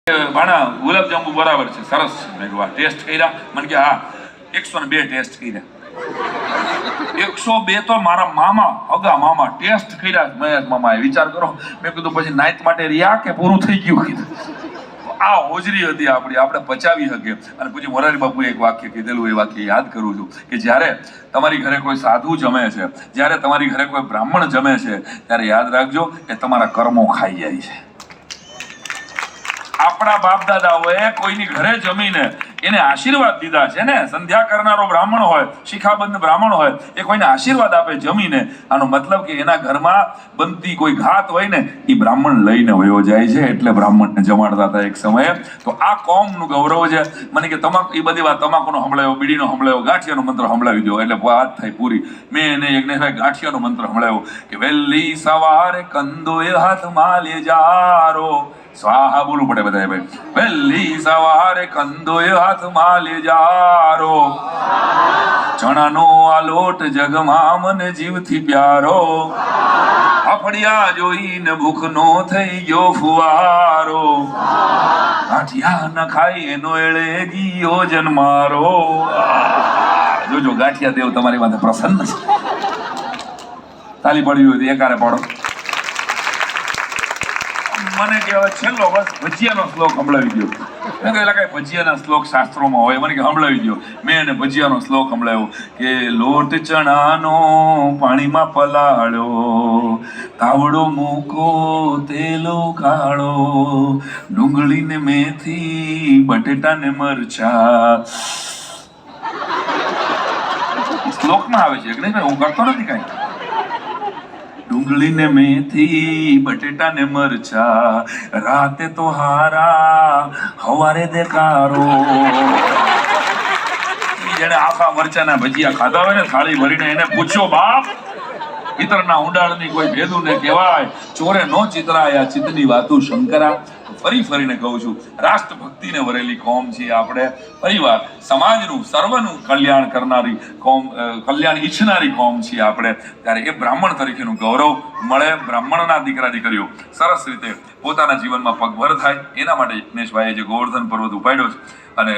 ભાણા ગુલાબ જાંબુ બરાબર છે, સરસ છે. મેં કીધું ટેસ્ટ કર્યા? મને કે હા 102 ટેસ્ટ કર્યા. 102 તો મારા મામા, અગા મામા ટેસ્ટ કર્યા. મહેશ મામાએ વિચાર કરો. મેં કીધું પછી નાઈટ માટે રહ્યા કે પૂરું થઈ ગયું? કીધું આ હોજરી હતી આપણી, આપણે પચાવી શકીએ. અને પછી મોરારી બાપુએ એક વાક્ય કીધેલું, એ વાક્ય યાદ કરું છું કે જ્યારે તમારી ઘરે કોઈ સાધુ જમે છે, જ્યારે તમારી ઘરે કોઈ બ્રાહ્મણ જમે છે, ત્યારે યાદ રાખજો કે તમારા કર્મો ખાઈ જાય છે. આપણા બાપ દાદાઓએ કોઈની ઘરે જમીને એને આશીર્વાદ દીધા છે ને. સંધ્યા કરનારો બ્રાહ્મણ હોય, શિખાબંધ બ્રાહ્મણ હોય, એ કોઈને આશીર્વાદ આપે જમીને. આનો મતલબ કે એના ઘરમાં બનતી કોઈ ઘાત હોય ને, એ બ્રાહ્મણ લઈને વયો જાય છે. એટલે બ્રાહ્મણને જમાડતા હતા એક સમયે. તો આ કોમનું ગૌરવ છે. મને કે તમાકુ, એ બધી વાત તમાકુનો સંભળાયો, બીડીનો સંભળાયો, ગાંઠિયાનો મંત્ર સંભળાવી દો એટલે વાત થાય પૂરી. મેં એને યજ્ઞેશભાઈ ગાંઠિયાનો મંત્ર સંભળાયો કે વહેલી સવારે કંદોય હાથમાં લેજારો. સ્વાહા બોલવું પડે બધા ભાઈ. વહેલી સવારે કંદોય હાથમાં લેજારો, ચણાનો આ લોટ જગમાં મને જીવથી પ્યારો, ફાફડિયા જોઈને ભૂખનો થઈ ગયો ફુવારો, ગાંઠિયા ન ખાઈ એનો એળે ગયો જન્મારો. જોજો ગાંઠિયા દેવ તમારી માથે પ્રસન્ન છે. તાલી પડી હોય તો એકારે પાડો. મને કે હવે છેલ્લો બસ ભજીયાનો શ્લોક સંભળાવી દો. મેં કહેલા કઈ ભજીયાના શ્લોક શાસ્ત્રોમાં હોય? મને કે સંભળાવી દો. મેં એને ભજીયાનો શ્લોક સંભળાવ્યો કે લોટ ચણાનો પાણીમાં પલાળ્યો, તાવડો મૂકો તેલો કાળો, ડુંગળી ને મેથી બટેટા ને મરચા. શ્લોકમાં આવે છે કે નહીં? હું કરતો નથી કઈ. ડુંગળી ને મેથી બટેટા ને મરચા, રાતે તો હારા હવારે દેખારો. જેને આખા મરચાના ભજીયા ખાધા હોય ને, થાળી ભરીને એને પૂછ્યો, બાપ પિતરના ઊંડાણની કોઈ ભેદું ને કહેવાય, ચોરે નો ચિતરાયા ચિતની વાતું શંકરા. ફરી ફરીને કહું છું, રાષ્ટ્રભક્તિને વરેલી કોમ છે આપણે. પરિવાર, સમાજનું, સર્વનું કલ્યાણ કરનારી કોમ, કલ્યાણ ઈચ્છનારી કોમ છીએ આપણે. ત્યારે એ બ્રાહ્મણ તરીકેનું ગૌરવ મળે. બ્રાહ્મણના દીકરા દીકરીઓ સરસ રીતે પોતાના જીવનમાં પગભર થાય, એના માટે યજ્ઞેશભાઈએ જે ગોવર્ધન પર્વત ઉપાડ્યો છે. અને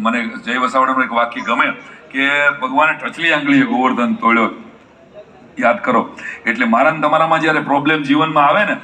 મને જય વસાવડાનું એક વાક્ય ગમે કે ભગવાને ટચલી આંગળીએ ગોવર્ધન તોડ્યો. યાદ કરો. એટલે મારા તમારામાં જ્યારે પ્રોબ્લેમ જીવનમાં આવે ને,